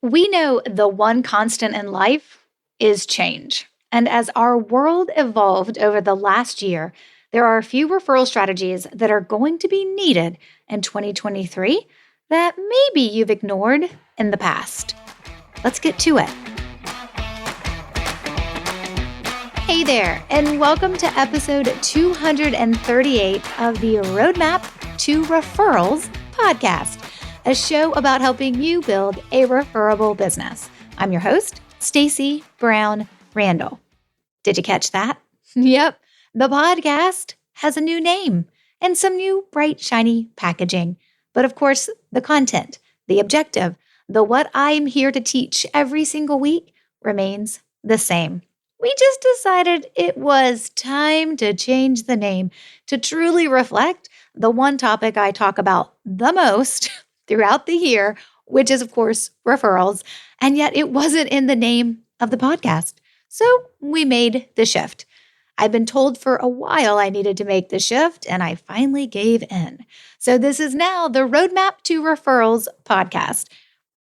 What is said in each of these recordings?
We know the one constant in life is change. And as our world evolved over the last year, there are a few referral strategies that are going to be needed in 2023 that maybe you've ignored in the past. Let's get to it. Hey there, and welcome to episode 238 of the Roadmap to Referrals podcast, a show about helping you build a referable business. I'm your host, Stacey Brown Randall. Did you catch that? Yep, the podcast has a new name and some new bright, shiny packaging. But of course, the content, the objective, what I'm here to teach every single week remains the same. We just decided it was time to change the name to truly reflect the one topic I talk about the most throughout the year, which is, of course, referrals. And yet it wasn't in the name of the podcast. So we made the shift. I've been told for a while I needed to make the shift, and I finally gave in. So this is now the Roadmap to Referrals podcast,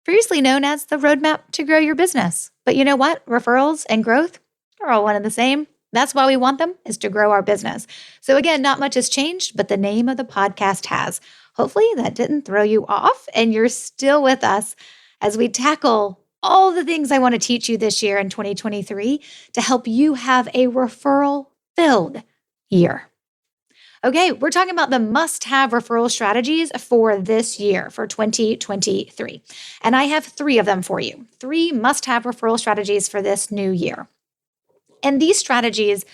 previously known as the Roadmap to Grow Your Business. But you know what? Referrals and growth are all one and the same. That's why we want them, is to grow our business. So again, not much has changed, but the name of the podcast has. Hopefully that didn't throw you off and you're still with us as we tackle all the things I want to teach you this year in 2023 to help you have a referral-filled year. Okay, we're talking about the must-have referral strategies for this year, for 2023. And I have 3 of them for you. 3 must-have referral strategies for this new year. And these strategies,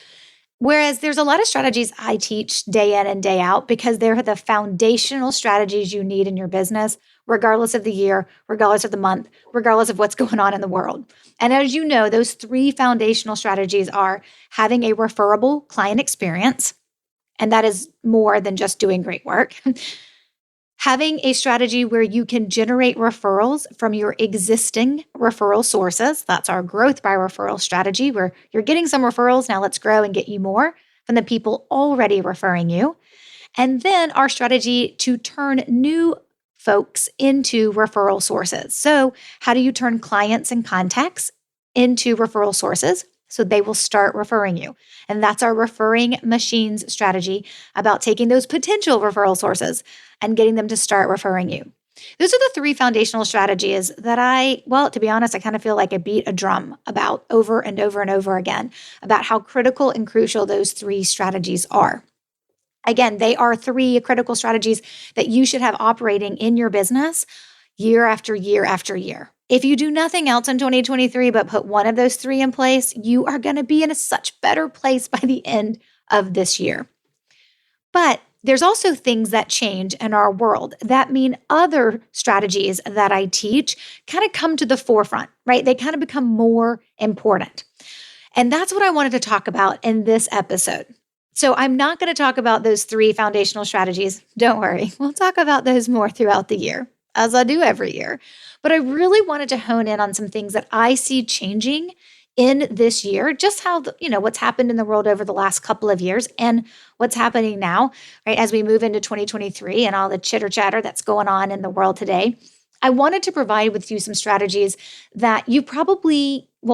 whereas there's a lot of strategies I teach day in and day out because they're the foundational strategies you need in your business, regardless of the year, regardless of the month, regardless of what's going on in the world. And as you know, those 3 foundational strategies are having a referable client experience, and that is more than just doing great work. Having a strategy where you can generate referrals from your existing referral sources. That's our growth by referral strategy, where you're getting some referrals. Now let's grow and get you more from the people already referring you. And then our strategy to turn new folks into referral sources. So how do you turn clients and contacts into referral sources so they will start referring you? And that's our referring machines strategy about taking those potential referral sources and getting them to start referring you. Those are the 3 foundational strategies that to be honest, I kind of feel like I beat a drum about over and over and over again about how critical and crucial those 3 strategies are. Again, they are 3 critical strategies that you should have operating in your business year after year after year. If you do nothing else in 2023 but put one of those 3 in place, you are going to be in a such better place by the end of this year. But there's also things that change in our world that mean other strategies that I teach kind of come to the forefront, right? They kind of become more important. And that's what I wanted to talk about in this episode. So I'm not going to talk about those 3 foundational strategies. Don't worry. We'll talk about those more throughout the year, as I do every year. But I really wanted to hone in on some things that I see changing in this year, just how, what's happened in the world over the last couple of years and what's happening now, right? As we move into 2023 and all the chitter chatter that's going on in the world today, I wanted to provide with you some strategies that you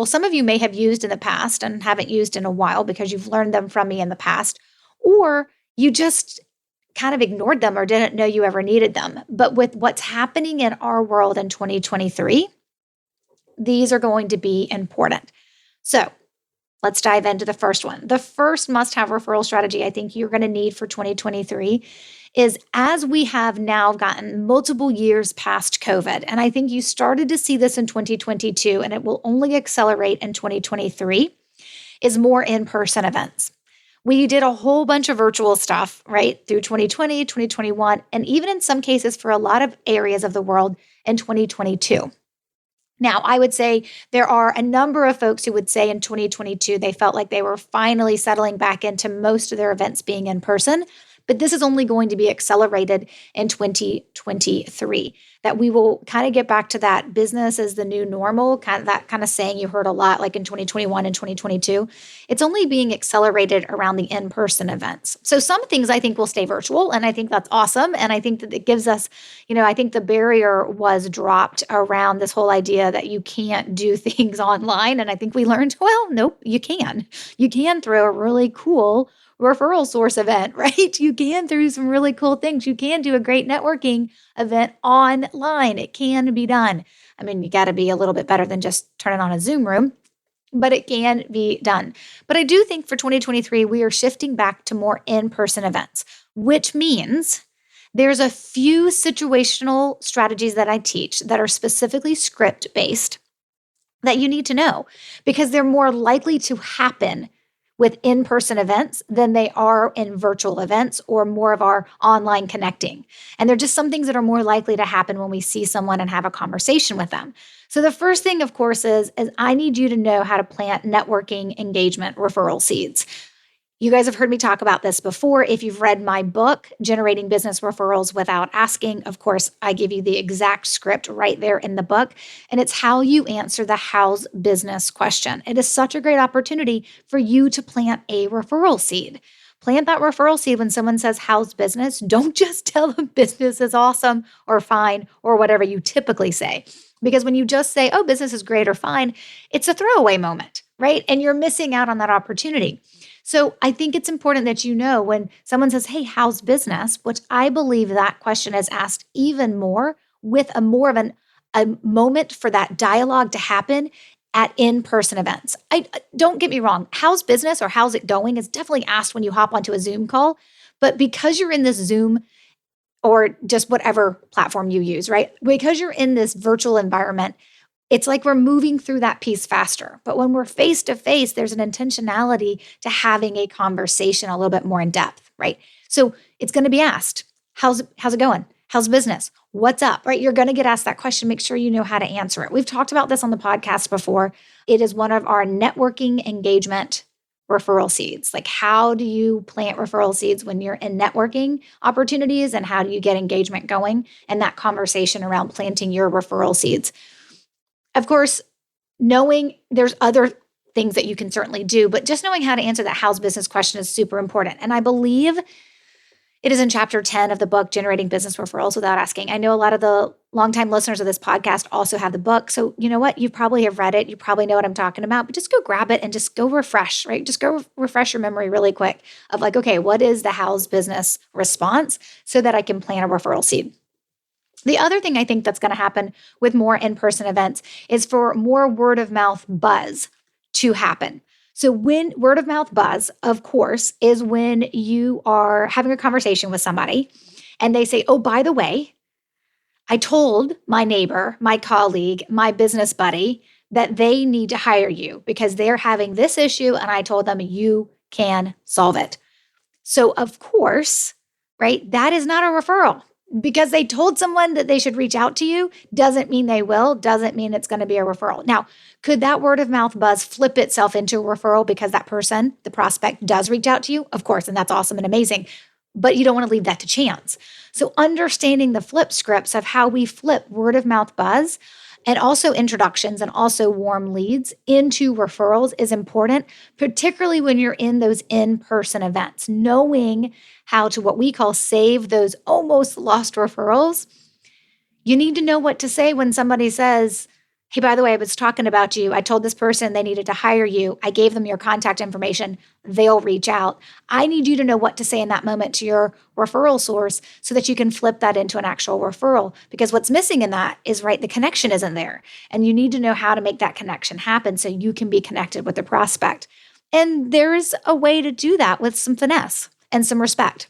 some of you may have used in the past and haven't used in a while because you've learned them from me in the past, or you just kind of ignored them or didn't know you ever needed them. But with what's happening in our world in 2023, these are going to be important. So let's dive into the first one. The first must-have referral strategy I think you're going to need for 2023 is, as we have now gotten multiple years past COVID, and I think you started to see this in 2022 and it will only accelerate in 2023, is more in-person events. We did a whole bunch of virtual stuff, right, through 2020, 2021, and even in some cases for a lot of areas of the world in 2022. Now, I would say there are a number of folks who would say in 2022 they felt like they were finally settling back into most of their events being in person. But this is only going to be accelerated in 2023, that we will kind of get back to that business as the new normal, kind of that kind of saying you heard a lot like in 2021 and 2022. It's only being accelerated around the in-person events. So some things I think will stay virtual, and I think that's awesome. And I think that it gives us, I think the barrier was dropped around this whole idea that you can't do things online. And I think we learned, well, nope, you can. You can throw a really cool referral source event, right? You can do some really cool things. You can do a great networking event online. It can be done. I mean, you got to be a little bit better than just turning on a Zoom room, but it can be done. But I do think for 2023, we are shifting back to more in-person events, which means there's a few situational strategies that I teach that are specifically script-based that you need to know, because they're more likely to happen with in-person events than they are in virtual events or more of our online connecting. And they're just some things that are more likely to happen when we see someone and have a conversation with them. So the first thing, of course, is I need you to know how to plant networking, engagement, referral seeds. You guys have heard me talk about this before. If you've read my book, Generating Business Referrals Without Asking, of course, I give you the exact script right there in the book. And it's how you answer the how's business question. It is such a great opportunity for you to plant a referral seed. Plant that referral seed when someone says, how's business? Don't just tell them business is awesome or fine or whatever you typically say. Because when you just say, oh, business is great or fine, it's a throwaway moment, right? And you're missing out on that opportunity. So I think it's important that you know when someone says, hey, how's business? Which I believe that question is asked even more with a more of a moment for that dialogue to happen at in-person events. I don't get me wrong. How's business or how's it going is definitely asked when you hop onto a Zoom call. But because you're in this Zoom or just whatever platform you use, right? Because you're in this virtual environment, it's like we're moving through that piece faster. But when we're face to face, there's an intentionality to having a conversation a little bit more in depth, right? So it's going to be asked, how's it going? How's business? What's up, right? You're going to get asked that question. Make sure you know how to answer it. We've talked about this on the podcast before. It is one of our networking engagement referral seeds. Like, how do you plant referral seeds when you're in networking opportunities, and how do you get engagement going and that conversation around planting your referral seeds? Of course, knowing there's other things that you can certainly do, but just knowing how to answer that how's business question is super important. And I believe it is in chapter 10 of the book, Generating Business Referrals Without Asking. I know a lot of the longtime listeners of this podcast also have the book. So you know what? You probably have read it. You probably know what I'm talking about, but just go grab it and just go refresh, right? Just go refresh your memory really quick of like, okay, what is the how's business response so that I can plant a referral seed? The other thing I think that's going to happen with more in-person events is for more word of mouth buzz to happen. So when word of mouth buzz, of course, is when you are having a conversation with somebody and they say, oh, by the way, I told my neighbor, my colleague, my business buddy that they need to hire you because they're having this issue and I told them you can solve it. So of course, right, that is not a referral. Because they told someone that they should reach out to you doesn't mean they will, doesn't mean it's going to be a referral. Now, could that word of mouth buzz flip itself into a referral because that person, the prospect, does reach out to you? Of course, and that's awesome and amazing. But you don't want to leave that to chance. So understanding the flip scripts of how we flip word of mouth buzz and also introductions and also warm leads into referrals is important, particularly when you're in those in-person events. Knowing how to what we call save those almost lost referrals. You need to know what to say when somebody says, hey, by the way, I was talking about you. I told this person they needed to hire you. I gave them your contact information. They'll reach out. I need you to know what to say in that moment to your referral source so that you can flip that into an actual referral. Because what's missing in that is, right, the connection isn't there. And you need to know how to make that connection happen so you can be connected with the prospect. And there's a way to do that with some finesse and some respect.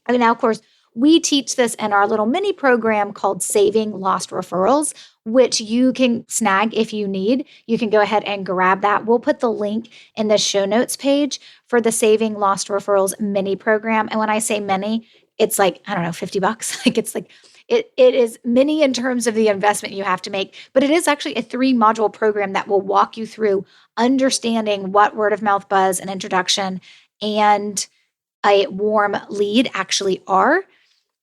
I mean, now, of course, we teach this in our little mini program called Saving Lost Referrals, which you can snag if you need. You can go ahead and grab that. We'll put the link in the show notes page for the Saving Lost Referrals mini program. And when I say mini, it's like, I don't know, $50. It is mini in terms of the investment you have to make, but it is actually a 3-module program that will walk you through understanding what word of mouth buzz and introduction and a warm lead actually are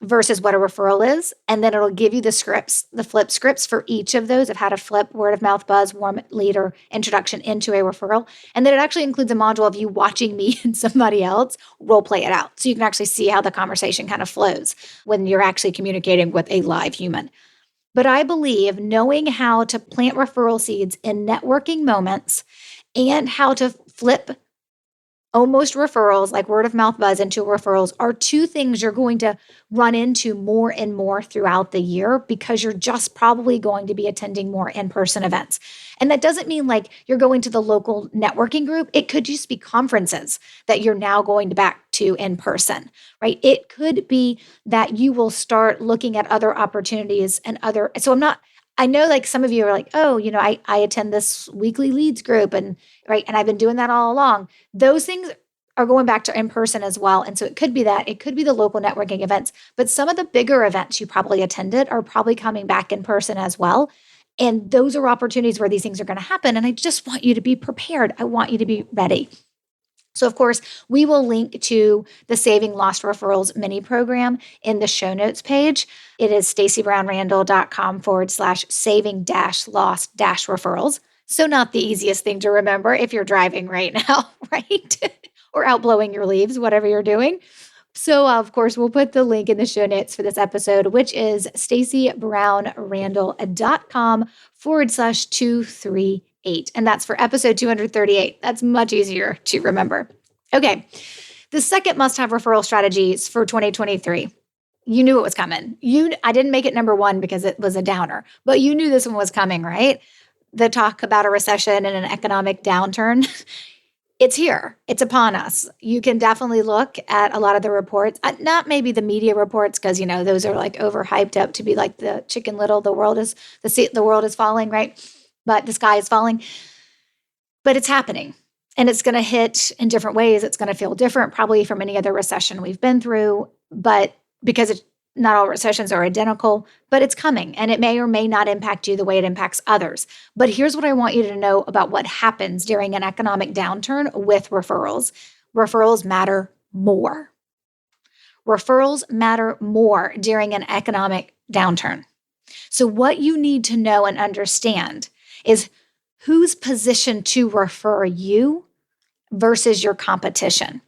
versus what a referral is. And then it'll give you the scripts, the flip scripts for each of those of how to flip word of mouth buzz, warm lead, or introduction into a referral. And then it actually includes a module of you watching me and somebody else role play it out. So you can actually see how the conversation kind of flows when you're actually communicating with a live human. But I believe knowing how to plant referral seeds in networking moments and how to flip almost referrals, like word of mouth buzz, into referrals are two things you're going to run into more and more throughout the year because you're just probably going to be attending more in-person events. And that doesn't mean like you're going to the local networking group. It could just be conferences that you're now going back to in person, right? It could be that you will start looking at other opportunities and other. So I know like some of you are like, oh, I attend this weekly leads group and I've been doing that all along. Those things are going back to in person as well. And so it could be that, it could be the local networking events, but some of the bigger events you probably attended are probably coming back in person as well. And those are opportunities where these things are going to happen. And I just want you to be prepared. I want you to be ready. So, of course, we will link to the Saving Lost Referrals mini program in the show notes page. It is stacybrownrandall.com/saving-lost-referrals. So not the easiest thing to remember if you're driving right now, right? Or out blowing your leaves, whatever you're doing. So, of course, we'll put the link in the show notes for this episode, which is stacybrownrandall.com/238. And that's for episode 238. That's much easier to remember. Okay. The second must-have referral strategies for 2023. You knew it was coming. I didn't make it number one because it was a downer, but you knew this one was coming, right? The talk about a recession and an economic downturn. It's here. It's upon us. You can definitely look at a lot of the reports, not maybe the media reports, because those are like overhyped up to be like the Chicken Little. The world is falling, right? But the sky is falling. But it's happening, and it's going to hit in different ways. It's going to feel different, probably from any other recession we've been through. But because not all recessions are identical, but it's coming, and it may or may not impact you the way it impacts others. But here's what I want you to know about what happens during an economic downturn with referrals. Referrals matter more. Referrals matter more during an economic downturn. So what you need to know and understand is who's positioned to refer you versus your competition.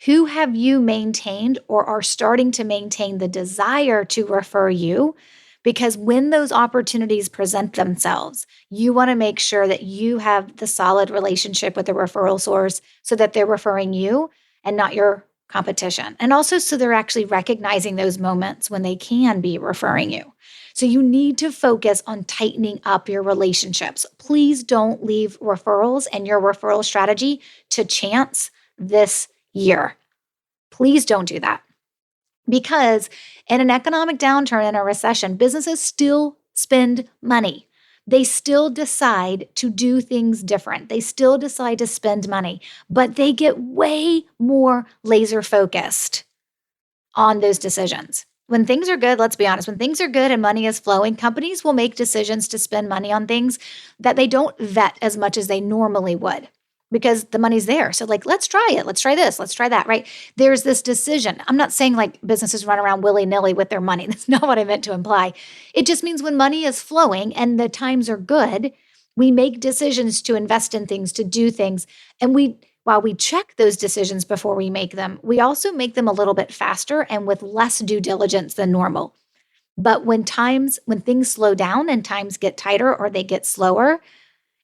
Who have you maintained or are starting to maintain the desire to refer you? Because when those opportunities present themselves, you want to make sure that you have the solid relationship with the referral source so that they're referring you and not your competition. And also so they're actually recognizing those moments when they can be referring you. So you need to focus on tightening up your relationships. Please don't leave referrals and your referral strategy to chance this year. Please don't do that. Because in an economic downturn and a recession, businesses still spend money. They still decide to do things different. They still decide to spend money, but they get way more laser focused on those decisions. When things are good, let's be honest, when things are good and money is flowing, companies will make decisions to spend money on things that they don't vet as much as they normally would because the money's there. So like, let's try it. Let's try this. Let's try that, right? There's this decision. I'm not saying like businesses run around willy-nilly with their money. That's not what I meant to imply. It just means when money is flowing and the times are good, we make decisions to invest in things, to do things. And while we check those decisions before we make them, we also make them a little bit faster and with less due diligence than normal. But when things slow down and times get tighter or they get slower,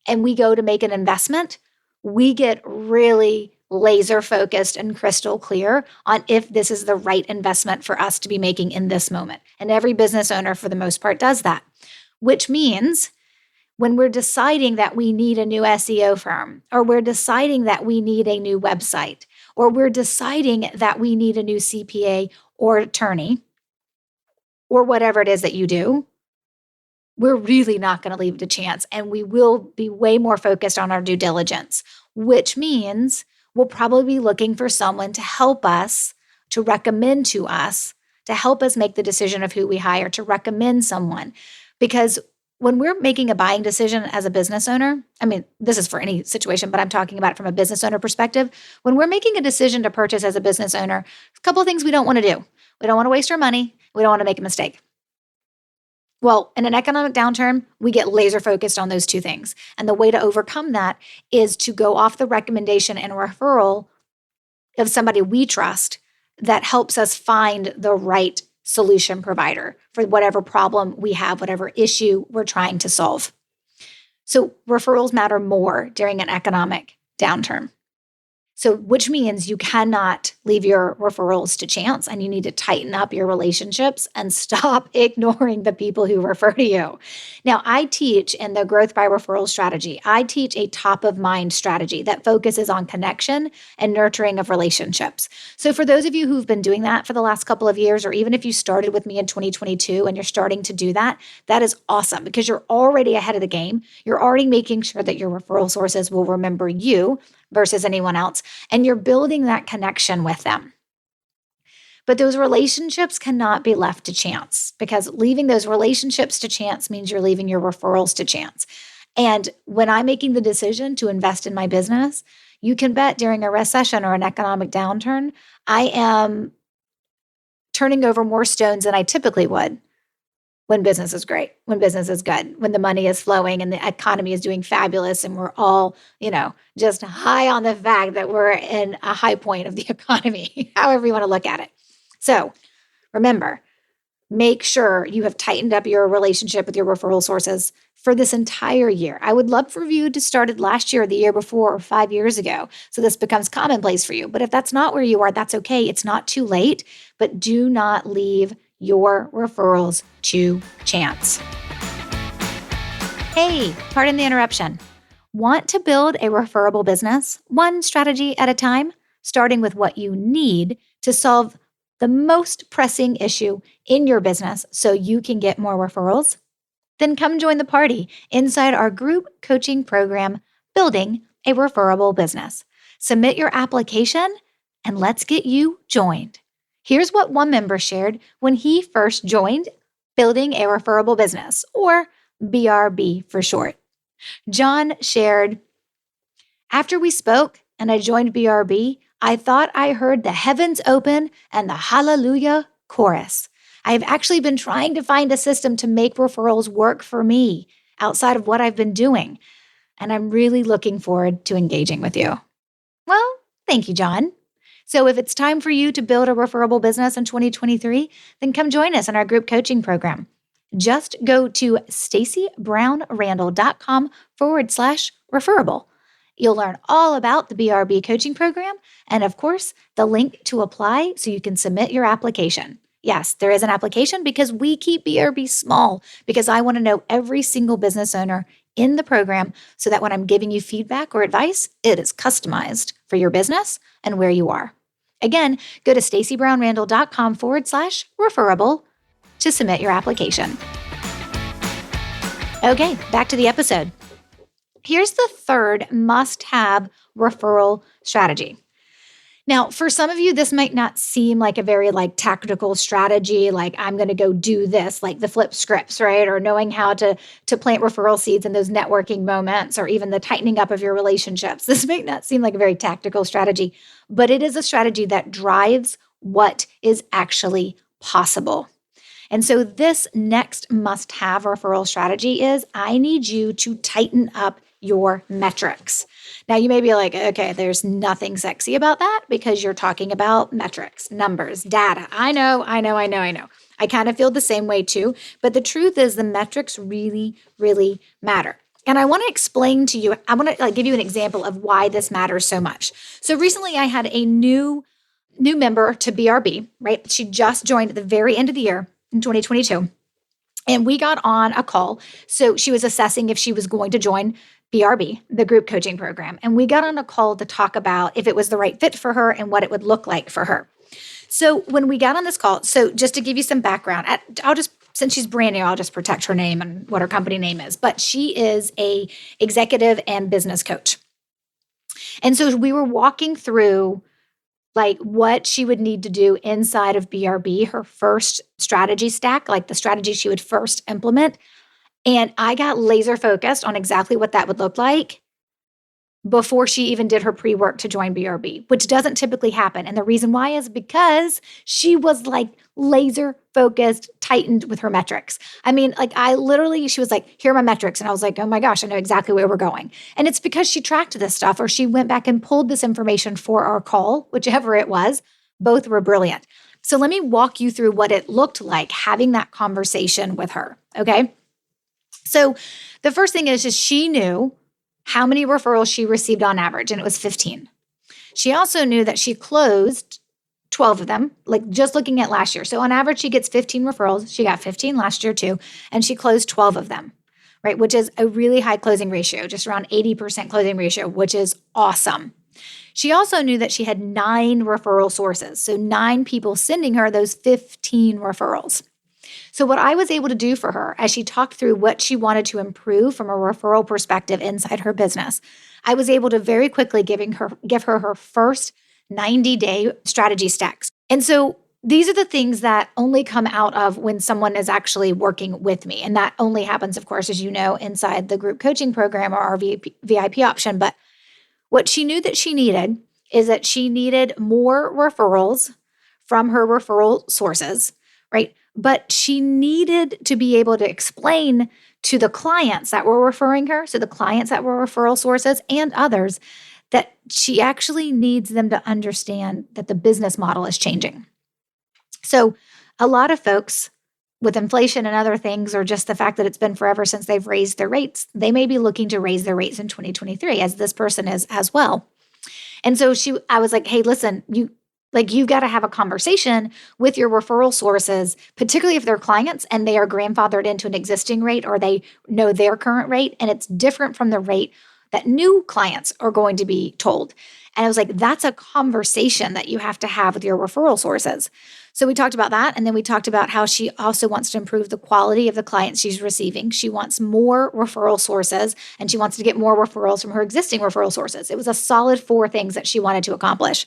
and we go to make an investment, we get really laser focused and crystal clear on if this is the right investment for us to be making in this moment. And every business owner, for the most part, does that, which means when we're deciding that we need a new SEO firm, or we're deciding that we need a new website, or we're deciding that we need a new CPA or attorney, or whatever it is that you do, we're really not going to leave it to chance. And we will be way more focused on our due diligence, which means we'll probably be looking for someone to help us, to recommend to us, to help us make the decision of who we hire, to recommend someone. Because when we're making a buying decision as a business owner, I mean, this is for any situation, but I'm talking about it from a business owner perspective. When we're making a decision to purchase as a business owner, a couple of things we don't want to do. We don't want to waste our money. We don't want to make a mistake. Well, in an economic downturn, we get laser focused on those two things. And the way to overcome that is to go off the recommendation and referral of somebody we trust that helps us find the right solution provider for whatever problem we have, whatever issue we're trying to solve. So referrals matter more during an economic downturn. So, which means you cannot leave your referrals to chance, and you need to tighten up your relationships and stop ignoring the people who refer to you. Now, I teach in the Growth by Referral strategy, I teach a top of mind strategy that focuses on connection and nurturing of relationships. So, for those of you who've been doing that for the last couple of years, or even if you started with me in 2022 and you're starting to do that, that is awesome because you're already ahead of the game. You're already making sure that your referral sources will remember you versus anyone else. And you're building that connection with them. But those relationships cannot be left to chance because leaving those relationships to chance means you're leaving your referrals to chance. And when I'm making the decision to invest in my business, you can bet during a recession or an economic downturn, I am turning over more stones than I typically would when business is great, when business is good, when the money is flowing and the economy is doing fabulous and we're all, just high on the fact that we're in a high point of the economy, however you want to look at it. So remember, make sure you have tightened up your relationship with your referral sources for this entire year. I would love for you to start it last year, the year before, or 5 years ago, so this becomes commonplace for you. But if that's not where you are, that's okay. It's not too late, but do not leave your referrals to chance. Hey, pardon the interruption. Want to build a referable business, one strategy at a time, starting with what you need to solve the most pressing issue in your business so you can get more referrals? Then come join the party inside our group coaching program, Building a Referable Business. Submit your application and let's get you joined. Here's what one member shared when he first joined Building a Referable Business, or BRB for short. John shared, "After we spoke and I joined BRB, I thought I heard the heavens open and the hallelujah chorus. I have actually been trying to find a system to make referrals work for me outside of what I've been doing, and I'm really looking forward to engaging with you." Well, thank you, John. So if it's time for you to build a referable business in 2023, then come join us in our group coaching program. Just go to stacybrownrandall.com/referable. You'll learn all about the BRB coaching program and, of course, the link to apply so you can submit your application. Yes, there is an application because we keep BRB small because I want to know every single business owner in the program so that when I'm giving you feedback or advice, it is customized for your business and where you are. Again, go to stacybrownrandall.com/referable to submit your application. Okay, back to the episode. Here's the third must-have referral strategy. Now, for some of you, this might not seem like a very tactical strategy, like I'm going to go do this, like the flip scripts, right? Or knowing how to plant referral seeds in those networking moments, or even the tightening up of your relationships. This might not seem like a very tactical strategy, but it is a strategy that drives what is actually possible. And so this next must-have referral strategy is I need you to tighten up your metrics. Now, you may be like, okay, there's nothing sexy about that because you're talking about metrics, numbers, data. I know. I kind of feel the same way too. But the truth is the metrics really, really matter. And I want to explain to you, I want to give you an example of why this matters so much. So recently I had a new member to BRB, right? She just joined at the very end of the year in 2022. And we got on a call. So she was assessing if she was going to join BRB, the group coaching program. And we got on a call to talk about if it was the right fit for her and what it would look like for her. So when we got on this call, so just to give you some background, since she's brand new, I'll just protect her name and what her company name is. But she is a executive and business coach. And so we were walking through what she would need to do inside of BRB, her first strategy stack, the strategy she would first implement. And I got laser focused on exactly what that would look like before she even did her pre-work to join BRB, which doesn't typically happen. And the reason why is because she was like laser focused, tightened with her metrics. I mean, like she was like, here are my metrics. And I was like, oh my gosh, I know exactly where we're going. And it's because she tracked this stuff or she went back and pulled this information for our call, whichever it was. Both were brilliant. So let me walk you through what it looked like having that conversation with her. Okay. So the first thing is she knew how many referrals she received on average, and it was 15. She also knew that she closed 12 of them, like just looking at last year. So on average, she gets 15 referrals. She got 15 last year too, and she closed 12 of them, right? Which is a really high closing ratio, just around 80% closing ratio, which is awesome. She also knew that she had 9 referral sources, so 9 people sending her those 15 referrals. So what I was able to do for her as she talked through what she wanted to improve from a referral perspective inside her business, I was able to very quickly give her her first 90-day strategy stacks. And so these are the things that only come out of when someone is actually working with me. And that only happens, of course, as you know, inside the group coaching program or our VIP option. But what she knew that she needed is that she needed more referrals from her referral sources, right? But she needed to be able to explain to the clients that were referring her, so the clients that were referral sources and others, that she actually needs them to understand that the business model is changing. So a lot of folks with inflation and other things, or just the fact that it's been forever since they've raised their rates, they may be looking to raise their rates in 2023, as this person is as well. And so I was like, hey, listen, you've got to have a conversation with your referral sources, particularly if they're clients and they are grandfathered into an existing rate or they know their current rate and it's different from the rate that new clients are going to be told. And I was like, that's a conversation that you have to have with your referral sources. So we talked about that. And then we talked about how she also wants to improve the quality of the clients she's receiving. She wants more referral sources and she wants to get more referrals from her existing referral sources. It was a solid 4 things that she wanted to accomplish.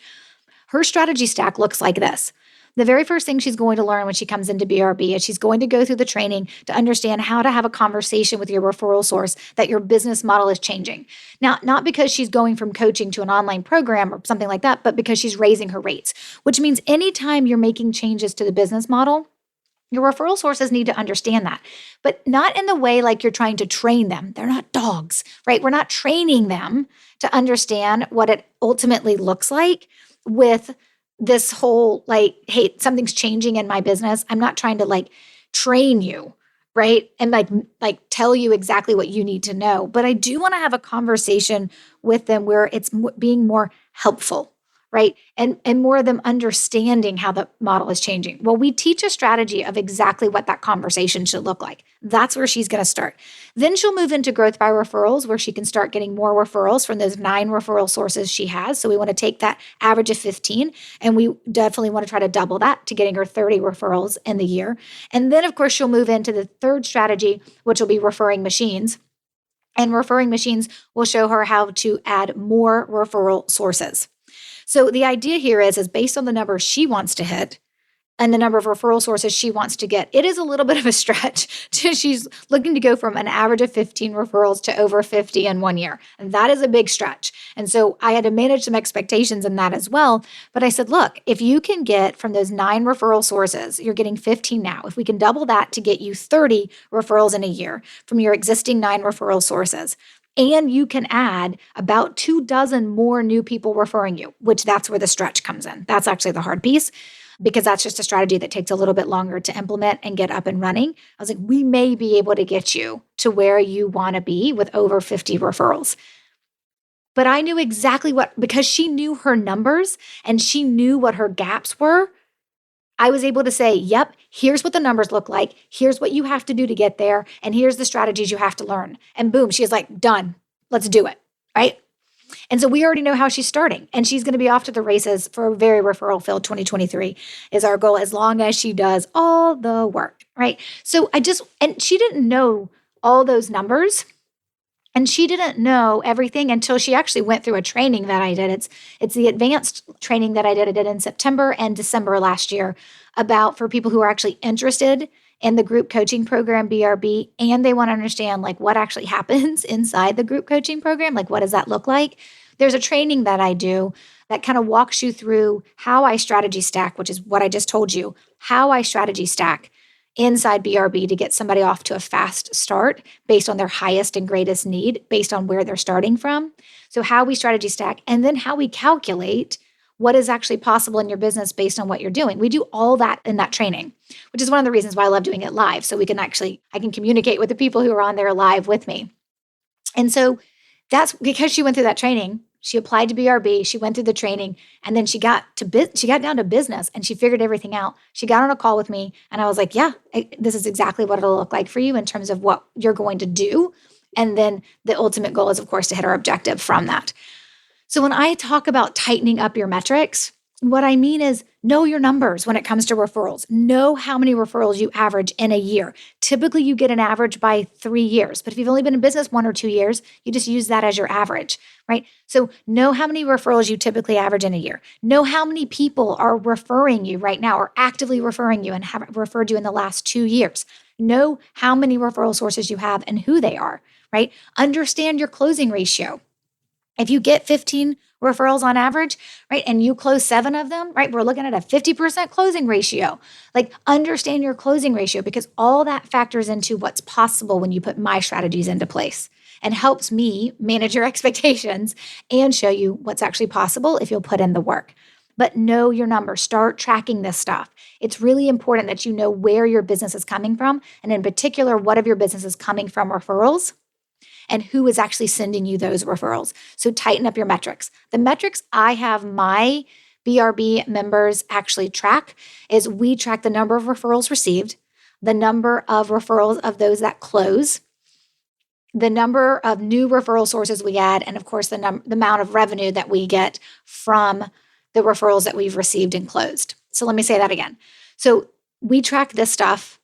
Her strategy stack looks like this. The very first thing she's going to learn when she comes into BRB is she's going to go through the training to understand how to have a conversation with your referral source that your business model is changing. Now, not because she's going from coaching to an online program or something like that, but because she's raising her rates, which means anytime you're making changes to the business model, your referral sources need to understand that, but not in the way like you're trying to train them. They're not dogs, right? We're not training them to understand what it ultimately looks like with this whole like, hey, something's changing in my business. I'm not trying to like train you, right? And like tell you exactly what you need to know. But I do want to have a conversation with them where it's being more helpful, right? And more of them understanding how the model is changing. Well, we teach a strategy of exactly what that conversation should look like. That's where she's going to start. Then she'll move into growth by referrals, where she can start getting more referrals from those 9 referral sources she has. So we want to take that average of 15, and we definitely want to try to double that to getting her 30 referrals in the year. And then, of course, she'll move into the third strategy, which will be referring machines. And referring machines will show her how to add more referral sources. So the idea here is based on the number she wants to hit and the number of referral sources she wants to get, it is a little bit of a stretch. She's looking to go from an average of 15 referrals to over 50 in 1 year. And that is a big stretch. And so I had to manage some expectations in that as well. But I said, look, if you can get from those 9 referral sources, you're getting 15 now. If we can double that to get you 30 referrals in a year from your existing 9 referral sources, and you can add about 24 more new people referring you, which that's where the stretch comes in. That's actually the hard piece, because that's just a strategy that takes a little bit longer to implement and get up and running. I was like, we may be able to get you to where you want to be with over 50 referrals. But I knew exactly because she knew her numbers and she knew what her gaps were. I was able to say, yep, here's what the numbers look like. Here's what you have to do to get there. And here's the strategies you have to learn. And boom, she's like, done. Let's do it. Right. And so we already know how she's starting, and she's going to be off to the races for a very referral filled 2023 is our goal, as long as she does all the work. Right. So and she didn't know all those numbers. And she didn't know everything until she actually went through a training that I did. It's the advanced training that I did in September and December last year for people who are actually interested in the group coaching program, BRB, and they want to understand like what actually happens inside the group coaching program, like what does that look like? There's a training that I do that kind of walks you through how I strategy stack, which is what I just told you, how I strategy stack inside BRB to get somebody off to a fast start based on their highest and greatest need, based on where they're starting from. So how we strategy stack, and then how we calculate what is actually possible in your business based on what you're doing. We do all that in that training, which is one of the reasons why I love doing it live. So I can communicate with the people who are on there live with me. And so that's because she went through that training. She applied to BRB, she went through the training, and then she got down to business and she figured everything out. She got on a call with me and I was like, yeah, this is exactly what it'll look like for you in terms of what you're going to do. And then the ultimate goal is, of course, to hit our objective from that. So when I talk about tightening up your metrics, what I mean is know your numbers when it comes to referrals. Know how many referrals you average in a year. Typically, you get an average by 3 years. But if you've only been in business 1 or 2 years, you just use that as your average, right? So know how many referrals you typically average in a year. Know how many people are referring you right now or actively referring you and have referred you in the last 2 years. Know how many referral sources you have and who they are, right? Understand your closing ratio. If you get 15 referrals on average, right, and you close 7 of them, right, we're looking at a 50% closing ratio. Like understand your closing ratio because all that factors into what's possible when you put my strategies into place and helps me manage your expectations and show you what's actually possible if you'll put in the work. But know your numbers. Start tracking this stuff. It's really important that you know where your business is coming from, and in particular, what of your business is coming from referrals and who is actually sending you those referrals. So tighten up your metrics. The metrics I have my BRB members actually track is we track the number of referrals received, the number of referrals of those that close, the number of new referral sources we add, and of course, the amount of revenue that we get from the referrals that we've received and closed. So let me say that again. So we track this stuff,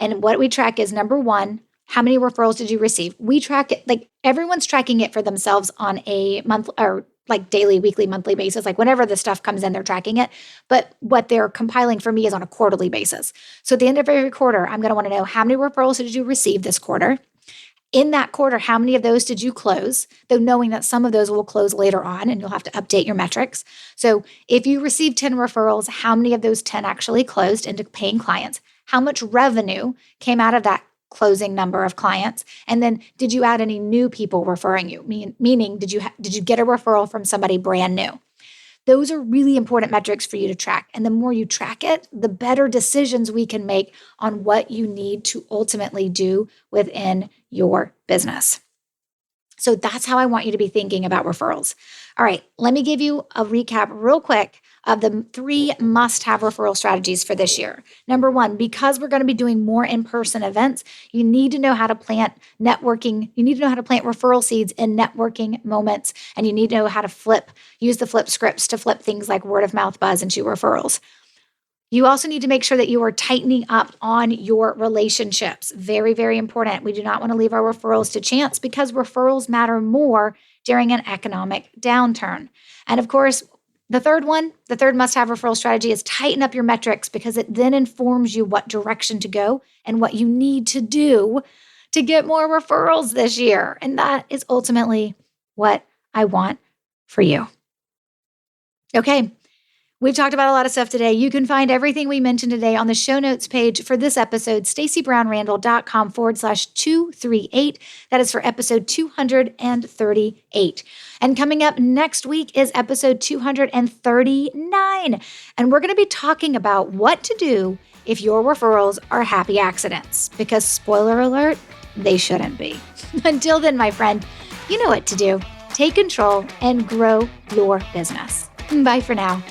and what we track is number one, how many referrals did you receive? We track it, like everyone's tracking it for themselves on a month or like daily, weekly, monthly basis. Like whenever the stuff comes in, they're tracking it. But what they're compiling for me is on a quarterly basis. So at the end of every quarter, I'm going to want to know how many referrals did you receive this quarter? In that quarter, how many of those did you close? Though knowing that some of those will close later on and you'll have to update your metrics. So if you received 10 referrals, how many of those 10 actually closed into paying clients? How much revenue came out of that closing number of clients? And then did you add any new people referring you? Meaning, did you get a referral from somebody brand new? Those are really important metrics for you to track. And the more you track it, the better decisions we can make on what you need to ultimately do within your business. So that's how I want you to be thinking about referrals. All right, let me give you a recap real quick of the 3 must-have referral strategies for this year. Number 1, because we're going to be doing more in-person events, you need to know how to plant networking. You need to know how to plant referral seeds in networking moments, and you need to know how to use the flip scripts to flip things like word of mouth buzz into referrals. You also need to make sure that you are tightening up on your relationships. Very, very important. We do not want to leave our referrals to chance because referrals matter more during an economic downturn. And of course, the third must-have referral strategy is tighten up your metrics because it then informs you what direction to go and what you need to do to get more referrals this year. And that is ultimately what I want for you. Okay. We've talked about a lot of stuff today. You can find everything we mentioned today on the show notes page for this episode, stacybrownrandall.com/238. That is for episode 238. And coming up next week is episode 239. And we're going to be talking about what to do if your referrals are happy accidents. Because spoiler alert, they shouldn't be. Until then, my friend, you know what to do. Take control and grow your business. Bye for now.